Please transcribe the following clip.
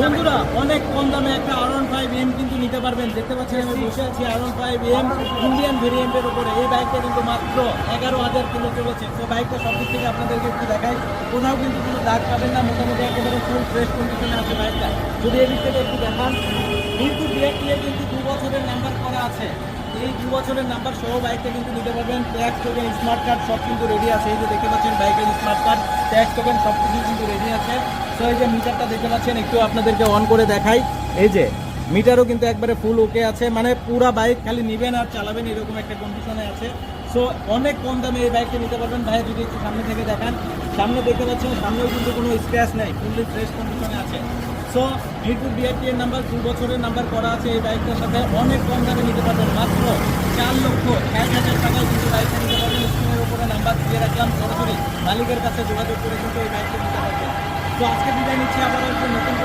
বন্ধুরা অনেক কম দামে একটা R15M কিন্তু নিতে পারবেন। দেখতে পাচ্ছেন আমি বসে আছি R15M ইন্ডিয়ান ভেরিয়েন্টের উপরে। এই বাইকটা কিন্তু মাত্র 11,000 কিলো চলেছে। তো বাইকটা সব দিক থেকে আপনাদেরকে একটু দেখাই। কোথাও কিন্তু কোনো দাগ পাবেন না, মোটামুটি একেবারে ফুল ফ্রেশ কন্ডিশনে আছে বাইকটা। যদি এদিক থেকে একটু দেখান, কিন্তু ডিরেক্টলি কিন্তু 2 বছরের নাম্বার করা আছে। এই 2 বছরের নাম্বার সহ বাইকটা কিন্তু নিতে পারবেন। ট্যাক্স টোকেন, স্মার্ট কার্ড সব কিন্তু রেডি আছে। এই যে দেখতে পাচ্ছেন বাইকের স্মার্ট কার্ড, ট্যাক্স টোকেন সব কিছু কিন্তু রেডি আছে। তো এই যে মিটারটা দেখতে পাচ্ছেন, একটু আপনাদেরকে অন করে দেখাই। এই যে মিটারও কিন্তু একবারে ফুল ওকে আছে, মানে পুরা বাইক খালি নেবেন আর চালাবেন এরকম একটা কন্ডিশনে আছে। সো অনেক কম দামে এই বাইকটা নিতে পারবেন। ভাই যদি একটু সামনে থেকে দেখান, সামনে দেখতে পাচ্ছেন সামনেও কিন্তু কোনো স্ক্র্যাচ নেই, ফুললি ফ্রেশ কন্ডিশনে আছে। সো মিরপুর বিআরটি এর নাম্বার 2 বছরের নাম্বার করা আছে। এই বাইকটার সাথে অনেক কম দামে নিতে পারবেন, মাত্র 4,01,000 টাকায় কিন্তু বাইকটা নিতে পারবেন। স্ক্রিনের উপরে নাম্বার দিয়ে রাখলাম, সরাসরি মালিকের কাছে যোগাযোগ করে কিন্তু এই বাইকটা নিতে পারবেন। তো আজকে বিদায় নিচ্ছি, আবার নতুন